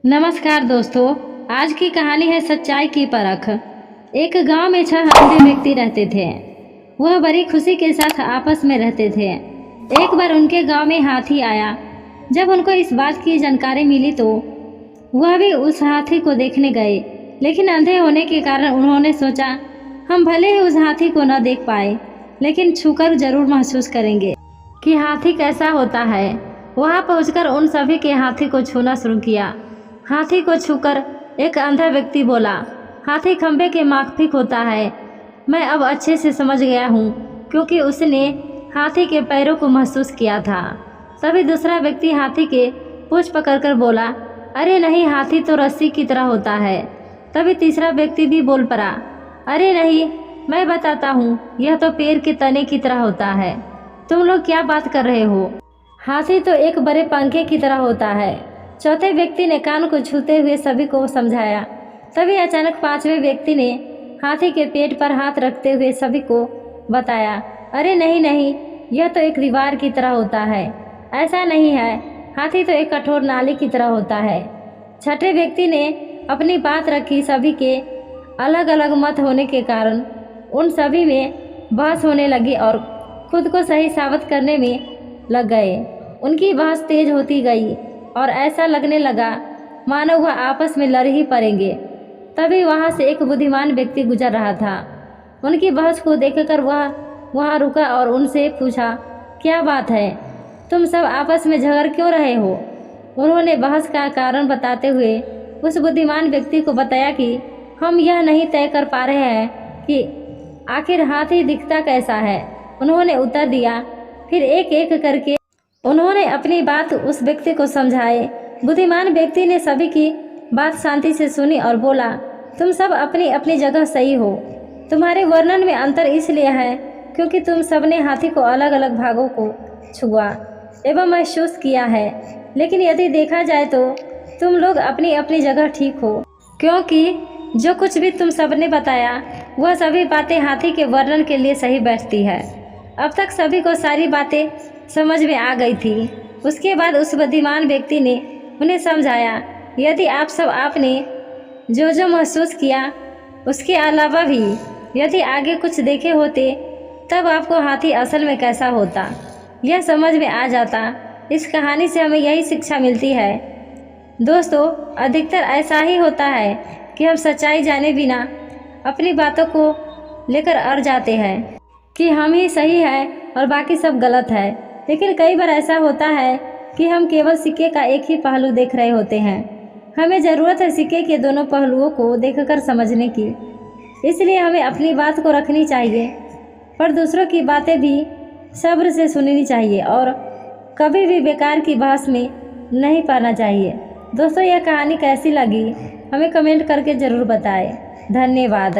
नमस्कार दोस्तों। आज की कहानी है सच्चाई की परख। एक गांव में 6 अंधे व्यक्ति रहते थे। वह बड़ी खुशी के साथ आपस में रहते थे। एक बार उनके गांव में हाथी आया। जब उनको इस बात की जानकारी मिली तो वह भी उस हाथी को देखने गए, लेकिन अंधे होने के कारण उन्होंने सोचा हम भले ही उस हाथी को न देख पाए, लेकिन छूकर जरूर महसूस करेंगे कि हाथी कैसा होता है। वहां पहुंचकर उन सभी के हाथी को छूना शुरू किया। हाथी को छूकर एक अंधा व्यक्ति बोला, हाथी खंबे के माफिक होता है। मैं अब अच्छे से समझ गया हूँ, क्योंकि उसने हाथी के पैरों को महसूस किया था। तभी दूसरा व्यक्ति हाथी के पूंछ पकड़कर बोला, अरे नहीं, हाथी तो रस्सी की तरह होता है। तभी तीसरा व्यक्ति भी बोल पड़ा, अरे नहीं, मैं बताता हूँ, यह तो पेड़ के तने की तरह होता है। तुम लोग क्या बात कर रहे हो? हाथी तो एक बड़े पंखे की तरह होता है। चौथे व्यक्ति ने कान को छूते हुए सभी को समझाया। तभी अचानक पांचवें व्यक्ति ने हाथी के पेट पर हाथ रखते हुए सभी को बताया, अरे नहीं नहीं, यह तो एक दीवार की तरह होता है। ऐसा नहीं है, हाथी तो एक कठोर नाली की तरह होता है। छठे व्यक्ति ने अपनी बात रखी। सभी के अलग अलग मत होने के कारण उन सभी में बहस होने लगी और खुद को सही साबित करने में लग गए। उनकी बहस तेज होती गई और ऐसा लगने लगा मानो वह आपस में लड़ ही पड़ेंगे। तभी वहां से एक बुद्धिमान व्यक्ति गुजर रहा था। उनकी बहस को देखकर वह वहां रुका और उनसे पूछा, क्या बात है, तुम सब आपस में झगड़ क्यों रहे हो? उन्होंने बहस का कारण बताते हुए उस बुद्धिमान व्यक्ति को बताया कि हम यह नहीं तय कर पा रहे हैं कि आखिर हाथी दिखता कैसा है। उन्होंने उत्तर दिया। फिर एक एक करके उन्होंने अपनी बात उस व्यक्ति को समझाए। बुद्धिमान व्यक्ति ने सभी की बात शांति से सुनी और बोला, तुम सब अपनी अपनी जगह सही हो। तुम्हारे वर्णन में अंतर इसलिए है क्योंकि तुम सबने हाथी को अलग अलग भागों को छुआ एवं महसूस किया है, लेकिन यदि देखा जाए तो तुम लोग अपनी अपनी जगह ठीक हो, क्योंकि जो कुछ भी तुम सबने बताया वह सभी बातें हाथी के वर्णन के लिए सही बैठती है। अब तक सभी को सारी बातें समझ में आ गई थी। उसके बाद उस बुद्धिमान व्यक्ति ने उन्हें समझाया, यदि आप सब आपने जो जो महसूस किया उसके अलावा भी यदि आगे कुछ देखे होते तब आपको हाथी असल में कैसा होता यह समझ में आ जाता। इस कहानी से हमें यही शिक्षा मिलती है दोस्तों, अधिकतर ऐसा ही होता है कि हम सच्चाई जाने बिना अपनी बातों को लेकर अड़ जाते हैं कि हम ही सही है और बाकी सब गलत है। लेकिन कई बार ऐसा होता है कि हम केवल सिक्के का एक ही पहलू देख रहे होते हैं। हमें ज़रूरत है सिक्के के दोनों पहलुओं को देखकर समझने की। इसलिए हमें अपनी बात को रखनी चाहिए, पर दूसरों की बातें भी सब्र से सुननी चाहिए और कभी भी बेकार की बहस में नहीं पड़ना चाहिए। दोस्तों, यह कहानी कैसी लगी हमें कमेंट करके ज़रूर बताएं। धन्यवाद।